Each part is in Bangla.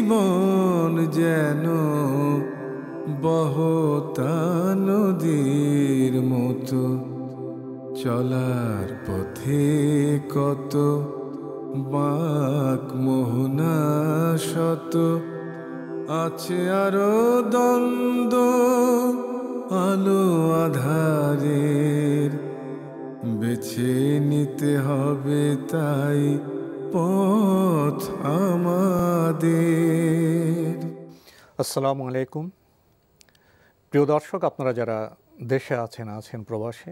জীবন যেন বহতা নদীর মতো, চলার পথে কত বাঁক মোহনা শত, আছে আরো দ্বন্দ্ব আলো আধারের, বেছে নিতে হবে তাই পথ আমাদের। আসসালামু আলাইকুম প্রিয় দর্শক, আপনারা যারা দেশে আছেন প্রবাসে,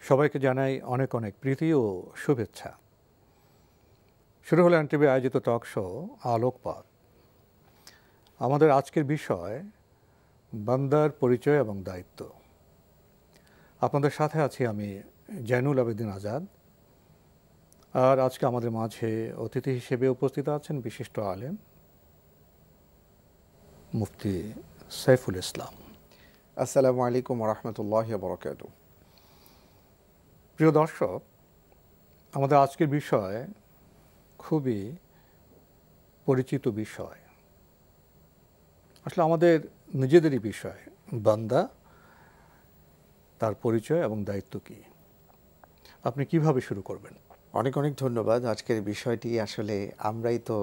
সবাইকে জানাই অনেক অনেক প্রীতি ও শুভেচ্ছা। শুরু হলো এনটিভি আয়োজিত টক শো আলোকপাত। আমাদের আজকের বিষয় বান্দার পরিচয় এবং দায়িত্ব। আপনাদের সাথে আছি আমি জয়নুল আবেদিন আজাদ। আর আজকে আমাদের মাঝে অতিথি হিসেবে উপস্থিত আছেন বিশিষ্ট আলেম মুফতি সাইফুল ইসলাম। আসসালামু আলাইকুম ওয়া রাহমাতুল্লাহি ওয়া বারাকাতুহু। প্রিয় দর্শক, আমাদের আজকের বিষয় খুবই পরিচিত বিষয়, আসলে আমাদের নিজেদেরই বিষয়। বান্দা, তার পরিচয় এবং দায়িত্ব কি? আপনি কিভাবে শুরু করবেন? অনেক অনেক ধন্যবাদ। আজকের বিষয়টি আসলে আমরাই তো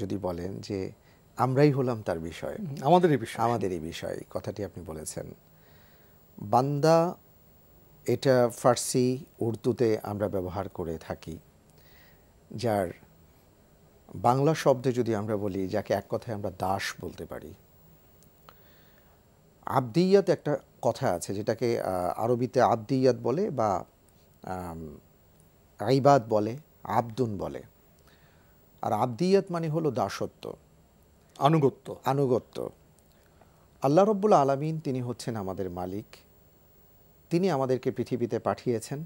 যদি বলেন যে আমরাই হলাম তার বিষয়, আমাদেরই বিষয় কথাটি আপনি বলেছেন। বান্দা এটা ফার্সি উর্দুতে আমরা ব্যবহার করে থাকি, যার বাংলা শব্দে যদি আমরা বলি, যাকে এক কথায় আমরা দাস বলতে পারি। আবদিয়াত একটা কথা আছে যেটাকে আরবিতে আবদিয়াত বলে বা আইবাদ বলে, আবদুন বলে। আর আবদিয়াত মানে হলো দাসত্ব, আনুগত্য। আল্লাহ রব্বুল আলামিন তিনি হচ্ছেন আমাদের মালিক, তিনি আমাদেরকে পৃথিবীতে পাঠিয়েছেন,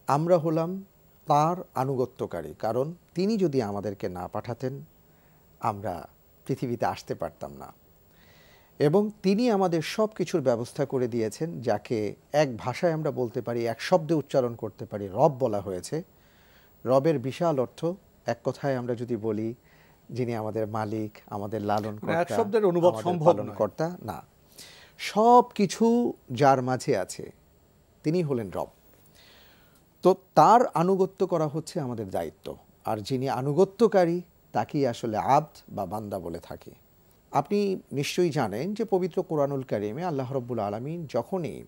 আমরা হলাম তার আনুগত্যকারী। কারণ তিনি যদি আমাদেরকে না পাঠাতেন আমরা পৃথিবীতে আসতে পারতাম না। এবং তিনি আমাদের সব কিছুর ব্যবস্থা করে দিয়েছেন, যাকে এক ভাষায় আমরা বলতে পারি, এক শব্দে উচ্চারণ করতে পারি, রব বলা হয়েছে। রবের বিশাল অর্থ। এক কথায় আমরা যদি বলি, যিনি আমাদের মালিক, আমাদের লালনকর্তা না, সব কিছু যার মাঝে আছে তিনি হলেন রব। তো তার আনুগত্য করা হচ্ছে আমাদের দায়িত্ব। আর যিনি আনুগত্যকারী তাকেই আসলে আবদ বা বান্দা বলে থাকে। আপনি নিশ্চয়ই জানেন যে পবিত্র কোরআনুল কারিমে আল্লাহ রব্বুল আলামিন যখনই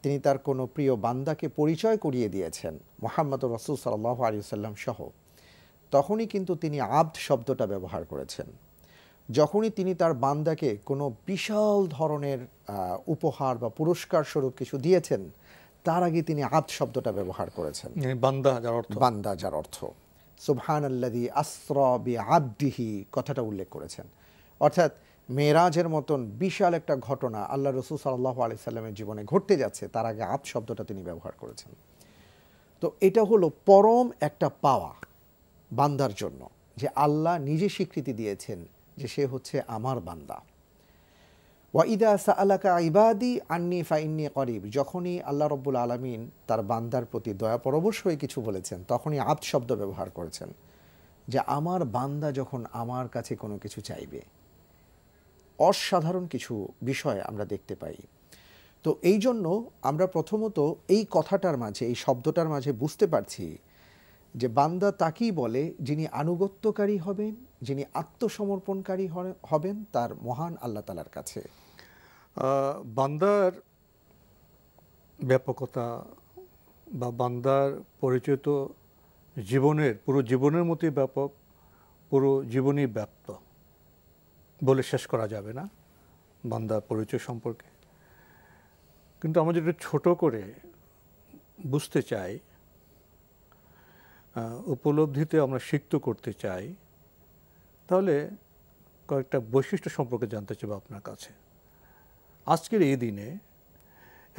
তিনি তার কোনো প্রিয় বান্দাকে পরিচয় করিয়ে দিয়েছেন, মুহাম্মদ রাসূল সাল্লাল্লাহু আলাইহি ওয়াসাল্লাম সহ, তখনই কিন্তু তিনি আবদ শব্দটা ব্যবহার করেছেন। যখনই তিনি তার বান্দাকে কোনো বিশাল ধরনের উপহার বা পুরস্কার স্বরূপ কিছু দিয়েছেন, তার আগে তিনি আবদ শব্দটা ব্যবহার করেছেন। বান্দা যার অর্থ সুবহানাল্লাযী আসরা বিআবদিহি কথাটা উল্লেখ করেছেন। অর্থাৎ মেরাজের মতন বিশাল একটা ঘটনা আল্লাহ রাসূল সাল্লাল্লাহু আলাইহি সাল্লামের জীবনে ঘটতে যাচ্ছে, তার আগে আবদ শব্দটা তিনি ব্যবহার করেছেন। তো এটা হলো পরম একটা পাওয়া বান্দার জন্য, যে আল্লাহ নিজে স্বীকৃতি দিয়েছেন যে সে হচ্ছে আমার বান্দা। ওয়া ইযা সাআলাকা ইবাদি আন্নী ফাইন্নী করিব, যখনই আল্লাহ রব্বুল আলামিন তার বান্দার প্রতি দয়াপরবশ হয়ে কিছু বলেছেন, তখনই আবদ শব্দ ব্যবহার করেছেন, যে আমার বান্দা যখন আমার কাছে কোনো কিছু চাইবে। অসাধারণ কিছু বিষয় আমরা দেখতে পাই। তো এই জন্য আমরা প্রথমত এই কথাটার মাঝে, এই শব্দটার মাঝে বুঝতে পারছি যে বান্দা তাকেই বলে যিনি আনুগত্যকারী হবেন, যিনি আত্মসমর্পণকারী হবেন তার মহান আল্লাহ তাআলার কাছে। বান্দার ব্যাপকতা বা বান্দার পরিচয় তো পুরো জীবনের মতোই ব্যাপক, পুরো জীবনই ব্যাপ্ত বলে শেষ করা যাবে না বান্দার পরিচয় সম্পর্কে। কিন্তু আমরা যদি ছোট করে বুঝতে চাই, উপলব্ধিতে আমরা সিক্ত করতে চাই, তাহলে কয়েকটা বৈশিষ্ট্য সম্পর্কে জানতে চাইব আপনার কাছে। আজকের এই দিনে,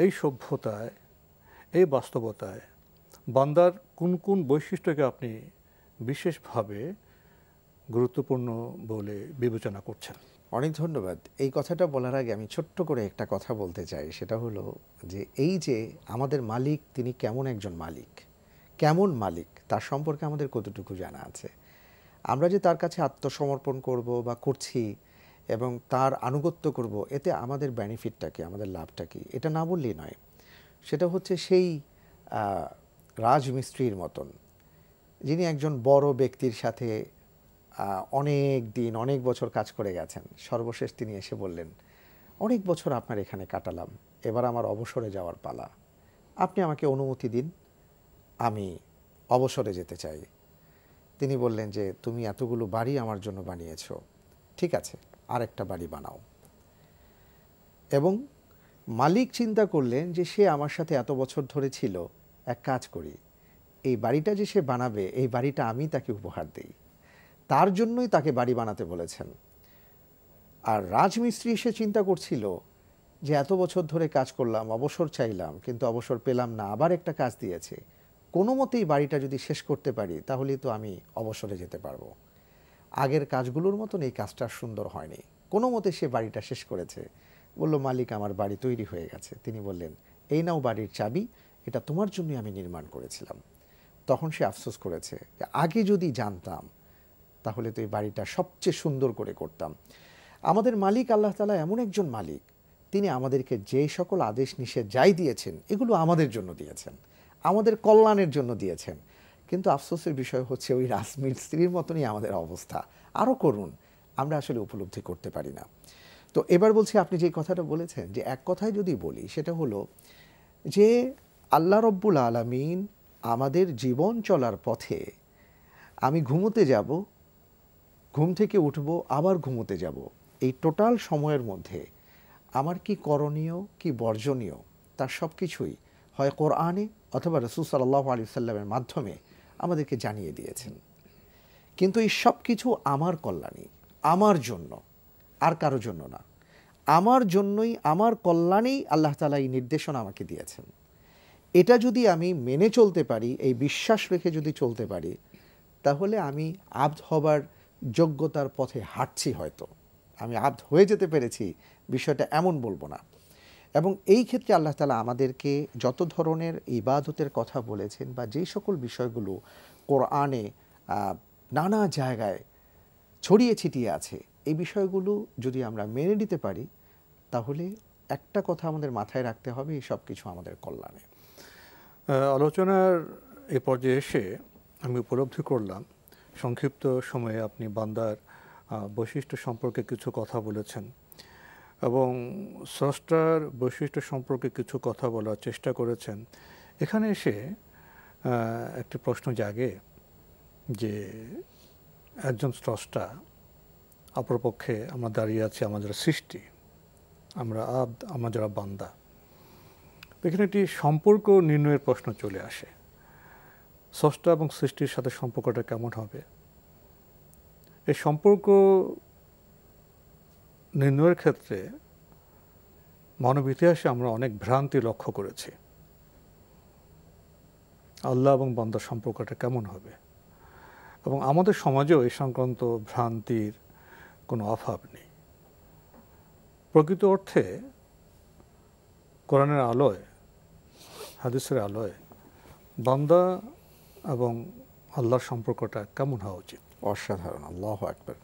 এই সভ্যতায়, এই বাস্তবতায় বান্দার কোন কোন বৈশিষ্ট্যকে আপনি বিশেষভাবে গুরুত্বপূর্ণ বলে বিবেচনা করছেন? অনেক ধন্যবাদ। এই কথাটা বলার আগে আমি ছোট্ট করে একটা কথা বলতে চাই, সেটা হলো যে এই যে আমাদের মালিক, তিনি কেমন একজন মালিক, কেমন মালিক তার সম্পর্কে আমাদের কতটুকু জানা আছে। আমরা যে তার কাছে আত্মসমর্পণ করব বা করছি এবং তার আনুগত্য করব, এতে আমাদের বেনিফিটটা কি, আমাদের লাভটা কি, এটা না বললেই নয়। সেটা হচ্ছে সেই রাজমিস্ত্রির মতন, যিনি একজন বড় ব্যক্তির সাথে অনেক দিন অনেক বছর কাজ করে গেছেন। সর্বশেষ তিনি এসে বললেন, অনেক বছর আপনার এখানে কাটালাম, এবার আমার অবসরে যাওয়ার পালা, আপনি আমাকে অনুমতি দিন, আমি অবসরে যেতে চাই। তিনি বললেন যে তুমি এতগুলো বাড়ি আমার জন্য বানিয়েছো, ঠিক আছে আরেকটা বাড়ি বানাও। এবং মালিক চিন্তা করলেন যে সে আমার সাথে এত বছর ধরে ছিল, এক কাজ করি, এই বাড়িটা যে সে বানাবে এই বাড়িটা আমি তাকে উপহার দিই। তার জন্যই তাকে বাড়ি বানাতে বলেছেন। আর রাজমিস্ত্রি সে চিন্তা করছিল যে এত বছর ধরে কাজ করলাম, অবসর চাইলাম, কিন্তু অবসর পেলাম না, আবার একটা কাজ দিয়েছে, কোনো মতেই বাড়িটা যদি শেষ করতে পারি তাহলেই তো আমি অবসরে যেতে পারবো। আগের কাজগুলোর মতন এই কাজটা সুন্দর হয়নি, কোনো মতে সে বাড়িটা শেষ করেছে। বলল, মালিক আমার বাড়ি তৈরি হয়ে গেছে। তিনি বললেন, এই নাও বাড়ির চাবি, এটা তোমার জন্যই আমি নির্মাণ করেছিলাম। তখন সে আফসোস করেছে যে আগে যদি জানতাম তাহলে তো এই বাড়িটা সবচেয়ে সুন্দর করে করতাম। আমাদের মালিক আল্লাহ তাআলা এমন একজন মালিক, তিনি আমাদেরকে যে সকল আদেশ নিষেধ যাই দিয়েছেন এগুলো আমাদের জন্য দিয়েছেন, আমাদের কল্যাণের জন্য দিয়েছেন। কিন্তু আফসোসের বিষয় হচ্ছে ওই রাজমিস্ত্রির মতনই আমাদের অবস্থা, আরও করুন, আমরা আসলে উপলব্ধি করতে পারি না। তো এবার বলছি, আপনি যে কথাটা বলেছেন, যে এক কথায় যদি বলি সেটা হলো যে আল্লাহ রব্বুল আলামিন আমাদের জীবন চলার পথে, আমি ঘুমোতে যাব, ঘুম থেকে উঠব, আবার ঘুমোতে যাব, এই টোটাল সময়ের মধ্যে আমার কি করণীয় কি বর্জনীয় তার সব কিছুই হয় কোরআনে অথবা রাসূল সাল্লাল্লাহু আলাইহি ওয়াসাল্লামের মাধ্যমে আমাদেরকে জানিয়ে দিয়েছেন। কিন্তু এই সব কিছু আমার কল্যাণই, আমার জন্য, আর কারো জন্য না। আমার জন্যই, আমার কল্যাণেই আল্লাহ তাআলা এই নির্দেশনা আমাকে দিয়েছেন। এটা যদি আমি মেনে চলতে পারি, এই বিশ্বাস রেখে যদি চলতে পারি, তাহলে আমি আব্দ হবার যোগ্যতার পথে হাঁটছি। হয়তো আমি আব্দ হয়ে যেতে পেরেছি, বিষয়টা এমন বলবো না। এবং এই ক্ষেত্রে আল্লাহ তাআলা আমাদেরকে যত ধরনের ইবাদতের কথা বলেছেন বা যে সকল বিষয়গুলো কোরআনে নানা জায়গায় ছড়িয়ে ছিটিয়ে আছে, এই বিষয়গুলো যদি আমরা মেনে নিতে পারি, তাহলে একটা কথা আমাদের মাথায় রাখতে হবে, এই সব কিছু আমাদের কল্যাণে। আলোচনার এ পর্যায়ে এসে আমি উপলব্ধি করলাম, সংক্ষিপ্ত সময়ে আপনি বান্দার বৈশিষ্ট্য সম্পর্কে কিছু কথা বলেছেন এবং স্রষ্টার বৈশিষ্ট্য সম্পর্কে কিছু কথা বলার চেষ্টা করেছেন। এখানে এসে একটি প্রশ্ন জাগে যে একজন স্রষ্টা, অপরপক্ষে আমরা দাঁড়িয়ে আছি আমাদের সৃষ্টি, আমরা আব্দ, আমরা যারা বান্দা। এখানে একটি সম্পর্ক নির্ণয়ের প্রশ্ন চলে আসে। স্রষ্টা এবং সৃষ্টির সাথে সম্পর্কটা কেমন হবে? এই সম্পর্ক নির্ণয়ের ক্ষেত্রে মানব ইতিহাসে আমরা অনেক ভ্রান্তি লক্ষ্য করেছি। আল্লাহ এবং বান্দার সম্পর্কটা কেমন হবে, এবং আমাদের সমাজেও এই সংক্রান্ত ভ্রান্তির কোনো অভাব নেই। প্রকৃত অর্থে কোরআনের আলোয়, হাদিসের আলোয় বান্দা এবং আল্লাহর সম্পর্কটা কেমন হওয়া উচিত? অসাধারণ, আল্লাহু আকবার।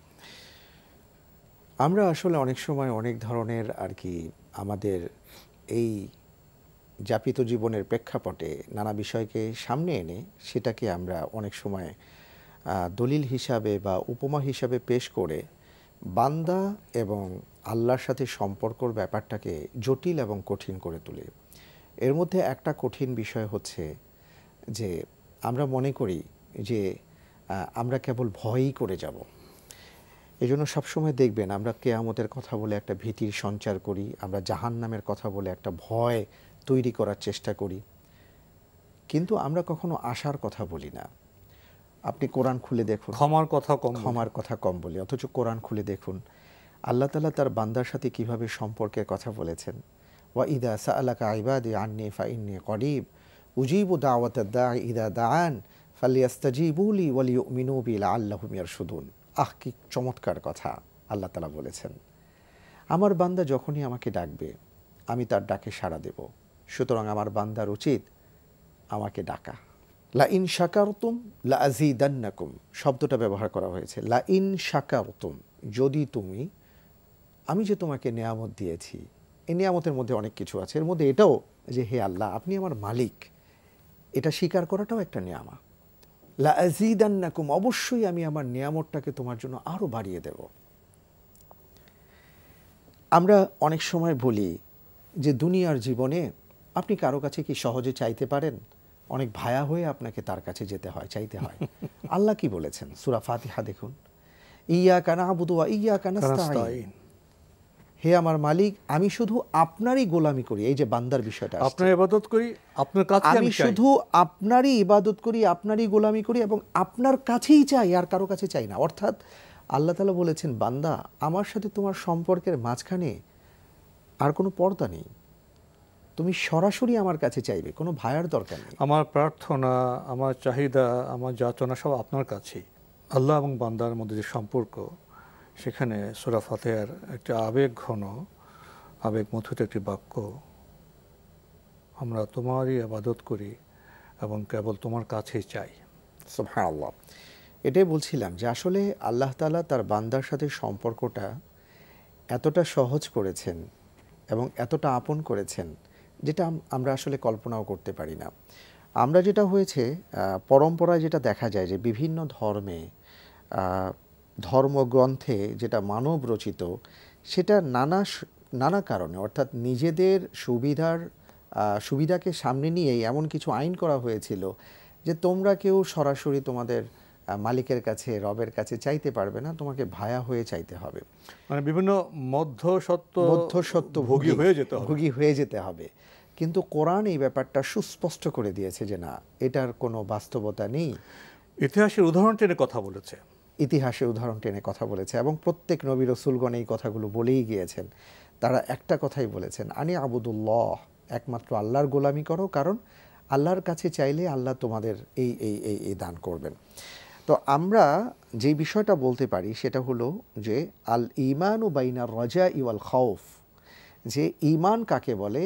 আমরা আসলে অনেক সময় অনেক ধরনের আমাদের এই যাপিত জীবনের প্রেক্ষাপটে নানা বিষয়কে সামনে এনে সেটাকে আমরা অনেক সময় দলিল হিসাবে বা উপমা হিসাবে পেশ করে বান্দা এবং আল্লাহর সাথে সম্পর্কর ব্যাপারটাকে জটিল এবং কঠিন করে তুলি। এর মধ্যে একটা কঠিন বিষয় হচ্ছে যে আমরা মনে করি যে আমরা কেবল ভয়ই করে যাব। এই জন্য সবসময় দেখবেন আমরা কিয়ামতের কথা বলে একটা ভীতির সঞ্চার করি, আমরা জাহান্নামের কথা বলে একটা ভয় তৈরি করার চেষ্টা করি, কিন্তু আমরা কখনো আশার কথা বলি না। আপনি কোরআন খুলে দেখুন, ক্ষমার কথা কম বলি, অথচ কোরআন খুলে দেখুন আল্লাহ তাআলা তার বান্দার সাথে কিভাবে সম্পর্কের কথা বলেছেন। ওয়া ইদা সাআলাকা ইবাদি আন্নী ফাইন্নী করিব উজিবু দাওয়াতাদ দাঈ ইদা দাআন ফালিয়াস্তাজিবু লি ওয়া লিয়ুমিনু বি লাআল্লাহুম ইয়ারশুদুন। কি চমৎকার কথা আল্লাহ তাআলা বলেছেন। আমার বান্দা যখনই আমাকে ডাকবে আমি তার ডাকে সাড়া দেব, সুতরাং আমার বান্দার উচিত আমাকে ডাকা, লা ইন শাকারতুম লা আযীদান্নাকুম শব্দটা ব্যবহার করা হয়েছে। লা ইন শাকারতুম, যদি তুমি, আমি যে তোমাকে নেয়ামত দিয়েছি, এই নেয়ামতের মধ্যে অনেক কিছু আছে, এর মধ্যে এটাও যে হে আল্লাহ আপনি আমার মালিক, এটা স্বীকার করাটাও একটা নেয়ামা। লা আযীদান্নাকুম, অবশ্যই আমি আমার নেয়ামতটাকে তোমার জন্য আরো বাড়িয়ে দেব। আমরা অনেক সময় বলি যে দুনিয়ার জীবনে আপনি কারো কাছে কি সহজে চাইতে পারেন? অনেক ভায়া হয়ে আপনাকে তার কাছে যেতে হয়, চাইতে হয়। আল্লাহ কি বলেছেন? সূরা ফাতিহা দেখুন, ইয়্যাকা না'বুদু ওয়া ইয়্যাকা নাস্তাঈন, হে আমার মালিক আমি শুধু আপনারই গোলামি করি। এই যে বান্দার বিষয়টা, আপনার ইবাদত করি, আপনার কাছে আমি শুধু আপনারই ইবাদত করি, আপনারই গোলামি করি এবং আপনার কাছেই চাই, আর কারো কাছে চাই না। অর্থাৎ আল্লাহ তাআলা বলেছেন, বান্দা আমার সাথে তোমার সম্পর্কের মাঝখানে আর কোনো পর্দা নেই, তুমি সরাসরি আমার কাছে চাইবে, কোনো ভায়ার দরকার নেই। আমার প্রার্থনা, আমার চাহিদা, আমার যাচনা সব আপনার কাছেই। আল্লাহ এবং বান্দার মধ্যে যে সম্পর্ক, সেখানে সূরা ফাতিহার একটা আবেগ ঘন, আবেগ মথিত একটি বাক্য, আমরা তোমারই ইবাদত করি এবং কেবল তোমার কাছেই চাই। সুবহানাল্লাহ। এটাই বলছিলাম যে আসলে আল্লাহ তাআলা তার বান্দার সাথে সম্পর্কটা এতটা সহজ করেছেন এবং এতটা আপন করেছেন, যেটা আমরা আসলে কল্পনাও করতে পারি না। আমরা যেটা হয়েছে পরম্পরায় যেটা দেখা যায় যে বিভিন্ন ধর্মে, ধর্মগ্রন্থে যেটা মানব রচিত, সেটা নানা কারণে, অর্থাৎ নিজেদের সুবিধাকে সামনে নিয়েই এমন কিছু আইন করা হয়েছিল যে তোমরা কেউ সরাসরি তোমাদের মালিকের কাছে, রবের কাছে চাইতে পারবে না, তোমাকে ভায়া হয়ে চাইতে হবে, মানে বিভিন্ন মধ্যসত্ত্ব ভোগী হয়ে যেতে হবে। কিন্তু কোরআন এই ব্যাপারটা সুস্পষ্ট করে দিয়েছে যে না, এটার কোনো বাস্তবতা নেই। ইতিহাসের উদাহরণ টেনে কথা বলেছে, ইতিহাসের উদাহরণ টেনে কথা বলেছে এবং প্রত্যেক নবী রাসূলগণ এই কথাগুলো বলেই গিয়েছেন। তারা একটা কথাই বলেছেন, আনি আবুদুল্লাহ, একমাত্র আল্লাহর গোলামি করো, কারণ আল্লাহর কাছে চাইলে আল্লাহ তোমাদের এই এই এই এই দান করবেন। তো আমরা যে বিষয়টা বলতে পারি সেটা হলো যে আল ঈমানু বাইনার রাজাই ওয়াল খাউফ, যে ঈমান কাকে বলে,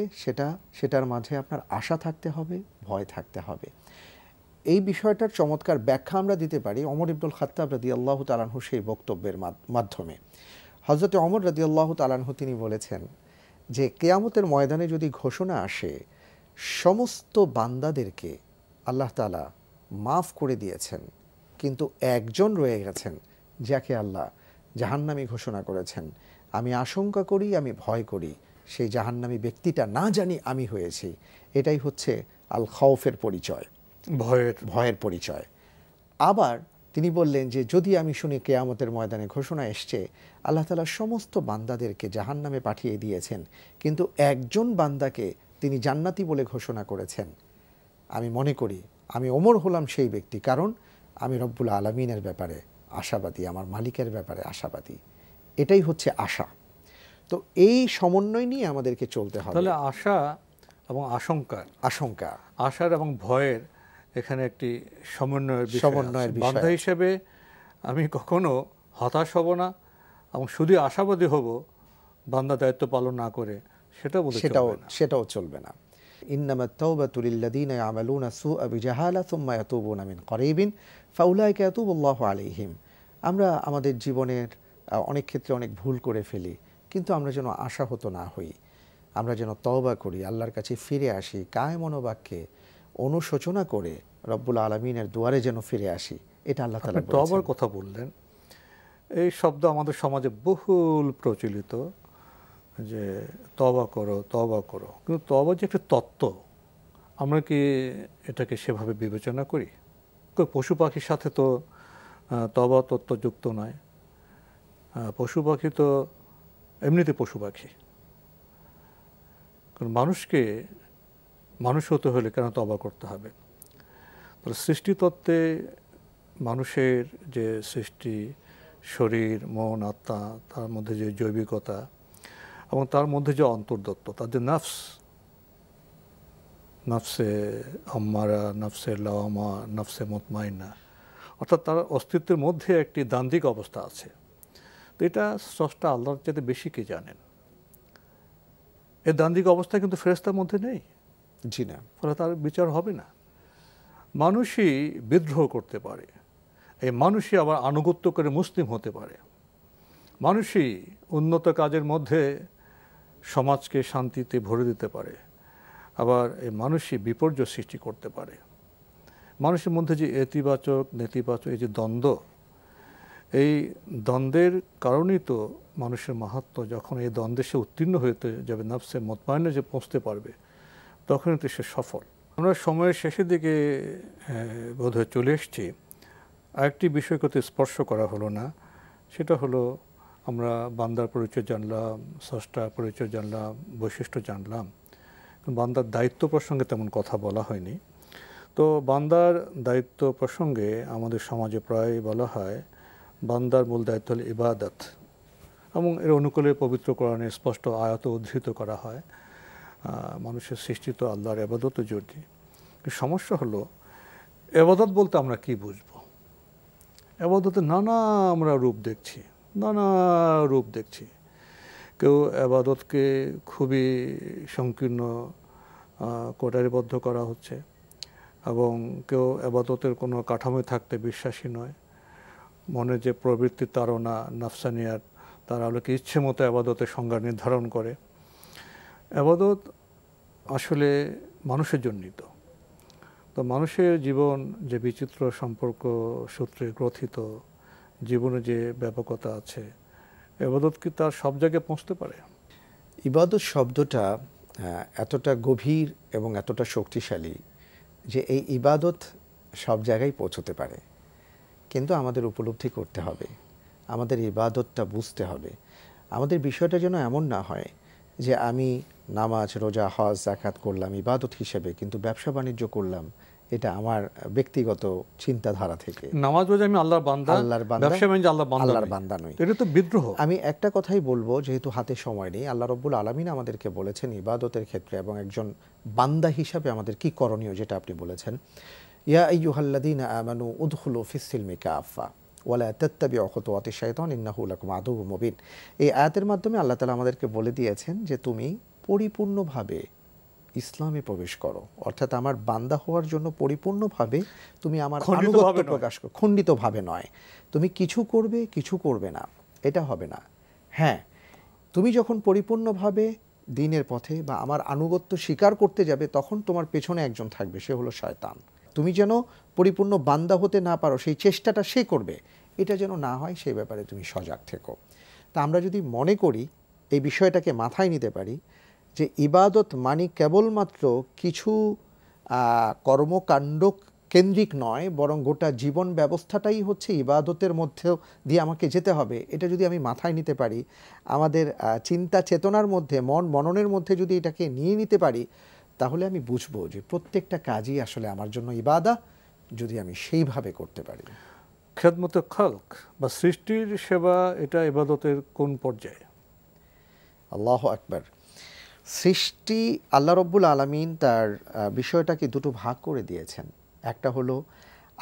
সেটার মাঝে আপনার আশা থাকতে হবে, ভয় থাকতে হবে। এই বিষয়টার চমৎকার ব্যাখ্যা আমরা দিতে পারি ওমর ইবনুল খাত্তাব রাদিয়াল্লাহু তাআলা আনহু সেই বক্তব্যের মাধ্যমে। হযরত ওমর রাদিয়াল্লাহু তাআলা আনহু তিনি বলেছেন যে কিয়ামতের ময়দানে যদি ঘোষণা আসে সমস্ত বান্দাদেরকে আল্লাহ তাআলা মাফ করে দিয়েছেন, কিন্তু একজন রয়ে গেছেন যাকে আল্লাহ জাহান্নামী ঘোষণা করেছেন, আমি আশঙ্কা করি, আমি ভয় করি সেই জাহান্নামী ব্যক্তিটা না জানি আমি হয়েছি। এটাই হচ্ছে আল খাউফের পরিচয়, ভয়ের পরিচয়। আবার তিনি বললেন যে যদি আমি শুনি কিয়ামতের ময়দানে ঘোষণা এসছে আল্লাহ তাআলা সমস্ত বান্দাদেরকে জাহান্নামে পাঠিয়ে দিয়েছেন, কিন্তু একজন বান্দাকে তিনি জান্নাতি বলে ঘোষণা করেছেন, আমি মনে করি আমি ওমর হলাম সেই ব্যক্তি, কারণ আমি রব্বুল আলামিনের ব্যাপারে আশাবাদী, আমার মালিকের ব্যাপারে আশাবাদী। এটাই হচ্ছে আশা। তো এই সমন্বয় নিয়ে আমাদেরকে চলতে হবে। তাহলে আশা এবং আশঙ্কা, আশার এবং ভয়ের এখানে একটি সমন্বয়ের বিষয়। বান্দা হিসেবে আমি কখনো হতাশ হব না এবং শুধু আশাবাদী হব বান্দা দায়িত্ব পালন না করে, সেটাও চলবে না। ইন্নামাত তাওবাতু লিল্লাযীনা ইয়ামালুনা সুআ বিজাহালা সুম্মা ইয়াতুবুনা মিন করিবিন ফাউলাইকা ইয়াতুবুল্লাহু আলাইহিম। আমরা আমাদের জীবনের অনেক ক্ষেত্রে অনেক ভুল করে ফেলি, কিন্তু আমরা যেন আশাহত না হই, আমরা যেন তওবা করি, আল্লাহর কাছে ফিরে আসি, কায় মনোবাক্যে অনুশোচনা করে রব্বুল আলামিনের দুয়ারে যেন ফিরে আসি। এটা আল্লাহ তাআলা বলেছেন। তওবার কথা বললেন, এই শব্দ আমাদের সমাজে বহুল প্রচলিত যে তওবা করো, তওবা করো। কিন্তু তওবা যে একটা তত্ত্ব, আমরা কি এটাকে সেভাবে বিবেচনা করি? পশু পাখির সাথে তো তওবা তত্ত্ব যুক্ত নয়। পশু পাখি তো এমনিতে পশু পাখি, কারণ মানুষ হতে হলে কেন তওবা করতে হবে? তাহলে সৃষ্টিতত্ত্বে মানুষের যে সৃষ্টি, শরীর, মন, আত্মা, তার মধ্যে যে জৈবিকতা এবং তার মধ্যে যে অন্তর্দত্ত, তার যে নফসে আম্মারা, নফসে লাওয়ামা, নফসে মুতমাইন্না, অর্থাৎ তার অস্তিত্বের মধ্যে একটি দ্বান্দ্বিক অবস্থা আছে। তো এটা স্রষ্টা আল্লাহর চাইতে বেশি কে জানেন। এই দ্বান্দ্বিক অবস্থা কিন্তু ফেরেশতার মধ্যে নেই। জি না। ফলে তার বিচার হবে না। মানুষই বিদ্রোহ করতে পারে, এই মানুষই আবার আনুগত্য করে মুসলিম হতে পারে, মানুষই উন্নত কাজের মধ্যে সমাজকে শান্তিতে ভরে দিতে পারে, আবার এই মানুষই বিপর্যয় সৃষ্টি করতে পারে। মানুষের মধ্যে যে ইতিবাচক নেতিবাচক এই যে দ্বন্দ্ব, এই দ্বন্দ্বের কারণেই তো মানুষের মাহাত্ম্য। যখন এই দ্বন্দ্বে সে উত্তীর্ণ হতে যাবে, নফসে মুতমাইন্না যে পৌঁছতে পারবে, তখনই তো সে সফল। আমরা সময়ের শেষের দিকে বোধহয় চলে এসেছি। আরেকটি বিষয় কথা স্পর্শ করা হলো না, সেটা হলো আমরা বান্দার পরিচয় জানলাম, স্রষ্টার পরিচয় জানলাম, বৈশিষ্ট্য জানলাম, বান্দার দায়িত্ব প্রসঙ্গে তেমন কথা বলা হয়নি। তো বান্দার দায়িত্ব প্রসঙ্গে আমাদের সমাজে প্রায় বলা হয় বান্দার মূল দায়িত্ব হল ইবাদত, এবং এর অনুকূলে পবিত্র কোরআনে স্পষ্ট আয়াত উদ্ধৃত করা হয়। মানুষের সৃষ্টি তো আল্লাহর ইবাদতে জড়িত। সমস্যা হলো ইবাদত বলতে আমরা কি বুঝব? ইবাদতে নানা আমরা রূপ দেখছি, নানা রূপ দেখছি। কেউ ইবাদতকে খুবই সংকীর্ণ কোটারিবদ্ধ করা হচ্ছে, এবং কেউ ইবাদতের কোনো কাঠামোয় থাকতে বিশ্বাসী নয়। মনে যে প্রবৃত্তি তাড়না, নাফসানিয়াত, তারা হলোকে ইচ্ছে মতো ইবাদতের সংজ্ঞা নির্ধারণ করে। ইবাদত আসলে মানুষের জন্যই তো মানুষের জীবন যে বিচিত্র সম্পর্ক সূত্রে গ্রথিত, জীবনে যে ব্যাপকতা আছে, ইবাদত কি তার সব জায়গায় পৌঁছতে পারে? ইবাদত শব্দটা এতটা গভীর এবং এতটা শক্তিশালী যে এই ইবাদত সব জায়গায় পৌঁছতে পারে, কিন্তু আমাদের উপলব্ধি করতে হবে, আমাদের ইবাদতটা বুঝতে হবে। আমাদের বিষয়টা যেন এমন না হয় যে আমি নামাজ, রোজা, হজ, যাকাত করলাম ইবাদত হিসেবে, কিন্তু ব্যবসা বাণিজ্য করলাম এটা আমার ব্যক্তিগত চিন্তাধারা থেকে। নামাজ রোজা আমি আল্লাহর বান্দা, ব্যবসা বাণিজ্য আল্লাহর বান্দা নই, এটা তো বিদ্রোহ। আমি একটা কথাই বলবো, যেহেতু হাতে সময় নেই, আল্লাহ রব্বুল আলামিন আমাদেরকে বলেছেন ইবাদতের ক্ষেত্রে এবং একজন বান্দা হিসাবে আমাদের কি করণীয়, যেটা আপনি বলেছেন, ইয়া আইয়ুহাল্লাযীনা আমানু উদখুলু ফিস-সিলমি কাফা ওয়ালা তাত্তাবিউ খুতুওয়াতিশ শাইতান ইন্নাহু লাকুম আদুউম মুবিন। এই আয়াতের মাধ্যমে আল্লাহ তাআলা আমাদেরকে বলে দিয়েছেন যে তুমি পরিপূর্ণভাবে ইসলামে প্রবেশ করো, অর্থাৎ আমার বান্দা হওয়ার জন্য পরিপূর্ণভাবে তুমি আমার আনুগত্য প্রকাশ করো, খণ্ডিতভাবে নয়। তুমি কিছু করবে, কিছু করবে না, এটা হবে না। হ্যাঁ, তুমি যখন পরিপূর্ণভাবে দ্বীনের পথে বা আমার আনুগত্য স্বীকার করতে যাবে, তখন তোমার পেছনে একজন থাকবে, সে হলো শয়তান। তুমি যেন পরিপূর্ণ বান্দা হতে না পারো, সেই চেষ্টাটা সে করবে, এটা যেন না হয়, সেই ব্যাপারে তুমি সজাগ থেকো। তা আমরা যদি মনে করি, এই বিষয়টাকে মাথায় নিতে পারি যে ইবাদত মানে কেবলমাত্র কিছু কর্মকাণ্ড কেন্দ্রিক নয়, বরং গোটা জীবন ব্যবস্থাটাই হচ্ছে ইবাদতের মধ্যেও দিয়ে আমাকে যেতে হবে, এটা যদি আমি মাথায় নিতে পারি, আমাদের চিন্তা চেতনার মধ্যে, মননের মধ্যে যদি এটাকে নিয়ে নিতে পারি, তাহলে আমি বুঝবো যে প্রত্যেকটা কাজই আসলে আমার জন্য ইবাদা, যদি আমি সেইভাবে করতে পারি। খেদমতে খালক বা সৃষ্টির সেবা, এটা ইবাদতের কোন পর্যায়ে? আল্লাহু আকবার। সৃষ্টি, আল্লাহ রব্বুল আলামিন তার বিষয়টাকে দুটো ভাগ করে দিয়েছেন। একটা হলো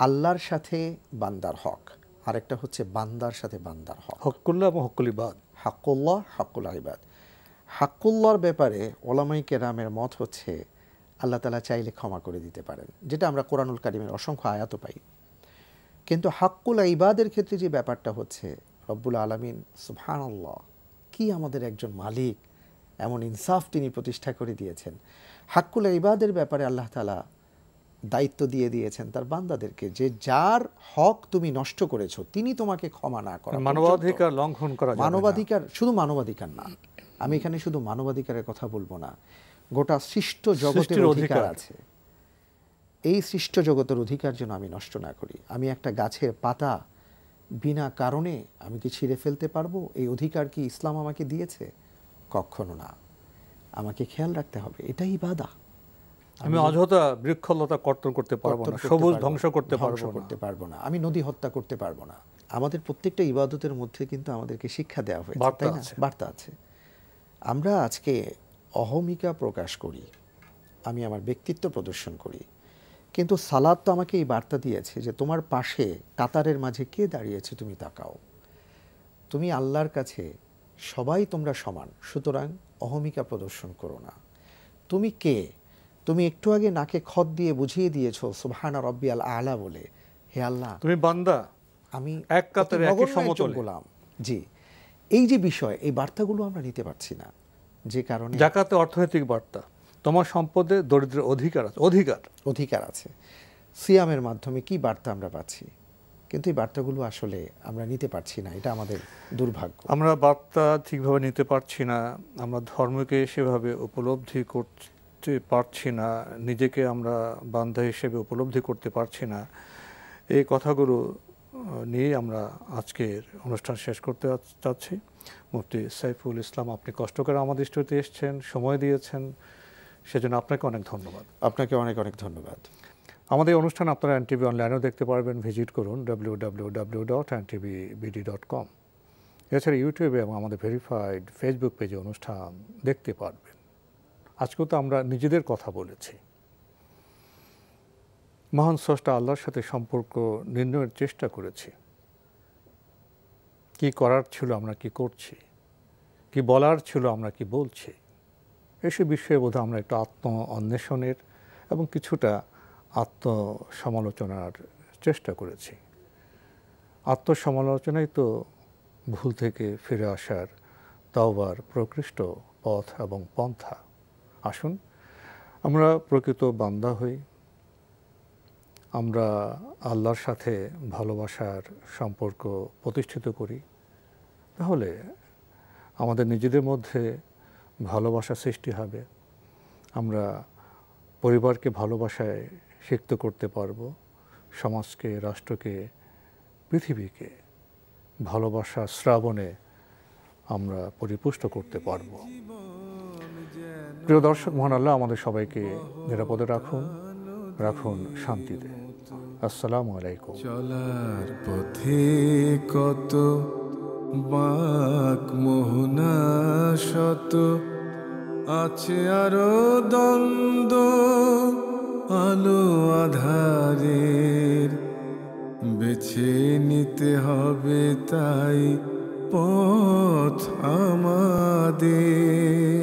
আল্লাহর সাথে বান্দার হক, আরেকটা হচ্ছে বান্দার সাথে বান্দার হক। হকুল্লাহ এবং হকুল ইবাদ। হাক্কুল্লাহ, হাক্কুল ইবাদ। হাক্কুল্লাহর ব্যাপারে ওলামায়ে কেরামের মত হচ্ছে আল্লাহ তাআলা চাইলে ক্ষমা করে দিতে পারেন, যেটা আমরা কোরআনুল কারীমের অসংখ্য আয়াত পাই। কিন্তু হাক্কুল ইবাদের ক্ষেত্রে যে ব্যাপারটা হচ্ছে, রব্বুল আলামিন সুবহানাল্লাহ, কি আমাদের একজন মালিক, এমন ইনসাফ তিনি প্রতিষ্ঠা করে দিয়েছেন। হাক্কুল ইবাদের ব্যাপারে আল্লাহ তাআলা দায়িত্ব দিয়ে দিয়েছেন তার বান্দাদেরকে, যে যার হক তুমি নষ্ট করেছো তিনি তোমাকে ক্ষমা না করা, মানবাধিকার লঙ্ঘন করা যাবে না। মানবাধিকার, শুধু মানবাধিকার না, আমি এখানে শুধু মানবাধিকারের কথা বলবো না, গোটা সৃষ্ট জগতের অধিকার আছে। এই সৃষ্ট জগতের অধিকার যেন আমি নষ্ট না করি। আমি একটা গাছের পাতা বিনা কারণে আমি কি ছিঁড়ে ফেলতে পারবো? এই অধিকার কি ইসলাম আমাকে দিয়েছে? কখনো না। আমাকে খেয়াল রাখতে হবে, এটাই ইবাদা। আমি অযথা বৃক্ষলতা কর্তন করতে পারবো না, সবুজ ধ্বংস করতে পারবো না, আমি নদী হত্যা করতে পারবো না। আমাদের প্রত্যেকটা ইবাদতের মধ্যে কিন্তু আমাদেরকে শিক্ষা দেওয়া হয়েছে, তাই না? বার্তা আছে। আমরা আজকে অহমিকা প্রকাশ করি, আমি আমার ব্যক্তিত্ব প্রদর্শন করি, কিন্তু সালাত তো আমাকে এই বার্তা দিয়েছে যে তোমার পাশে কাতারের মাঝে কে দাঁড়িয়েছে তুমি তাকাও। তুমি আল্লাহর কাছে সবাই তোমরা সমান, সুতরাং অহমিকা প্রদর্শন করো না। তুমি কে? তুমি একটু আগে নাকে খত দিয়ে বুঝিয়ে দিয়েছো সুবহানা রব্বিয়াল আলা বলে। হে আল্লাহ, তুমি বান্দা, আমি এক কাতারে অতি একই নগণ্য একজন সমতলে। গোলাম। জি, এই যে বিষয়, এই বার্তাগুলো আমরা নিতে পারছি না, যে কারণে জাকাতে অর্থনৈতিক বার্তা, তোমার সম্পদে দরিদ্রের অধিকার আছে, অধিকার আছে। সিয়ামের মাধ্যমে কি বার্তা আমরা পাচ্ছি, কিন্তু এই বার্তাগুলো আসলে আমরা নিতে পারছি না, এটা আমাদের দুর্ভাগ্য। আমরা বার্তা ঠিকভাবে নিতে পারছি না, আমরা ধর্মকে সেভাবে উপলব্ধি করতে পারছি না, নিজেকে আমরা বান্দা হিসেবে উপলব্ধি করতে পারছি না। এই কথাগুলো নিয়ে আমরা আজকের অনুষ্ঠান শেষ করতে চাচ্ছি। মুফতি সাইফুল ইসলাম, আপনি কষ্ট করে আমাদের স্টুডিওতে এসেছেন, সময় দিয়েছেন, সেজন্য আপনাকে অনেক ধন্যবাদ। আপনাকে অনেক অনেক ধন্যবাদ। আমাদের অনুষ্ঠান আপনারা এনটিভি অনলাইনেও দেখতে পারবেন, ভিজিট করুন www.ntvbd.com। এছাড়া ইউটিউবে এবং আমাদের ভেরিফাইড ফেসবুক পেজে অনুষ্ঠান দেখতে পারবেন। আজকেও তো আমরা নিজেদের কথা বলেছি, মহান স্রষ্টা আল্লাহর সাথে সম্পর্ক নির্ণয়ের চেষ্টা করেছি। কি করার ছিল আমরা কি করছি, কি বলার ছিল আমরা কি বলছি, এসব বিষয়ে বোধহয় আমরা একটু আত্ম অন্বেষণের এবং কিছুটা আত্মসমালোচনার চেষ্টা করেছি। আত্মসমালোচনাই তো ভুল থেকে ফিরে আসার তাওবার প্রকৃষ্ট পথ এবং পন্থা। আসুন আমরা প্রকৃত বান্দা হই, আমরা আল্লাহর সাথে ভালোবাসার সম্পর্ক প্রতিষ্ঠিত করি, তাহলে আমাদের নিজেদের মধ্যে ভালোবাসা সৃষ্টি হবে। আমরা পরিবারকে ভালোবাসায় সিক্ত করতে পারব, সমাজকে, রাষ্ট্রকে, পৃথিবীকে ভালোবাসা শ্রাবণে আমরা পরিপুষ্ট করতে পারব। প্রিয় দর্শক, মহান আল্লাহ আমাদের সবাইকে নিরাপদে রাখুন শান্তিতে। আসসালামু আলাইকুম। চলার পথে কত বাঁক মোহনা শত, আছে আরো দ্বন্দ্ব আলো আধারের, বেছে নিতে হবে তাই পথ আমাদের।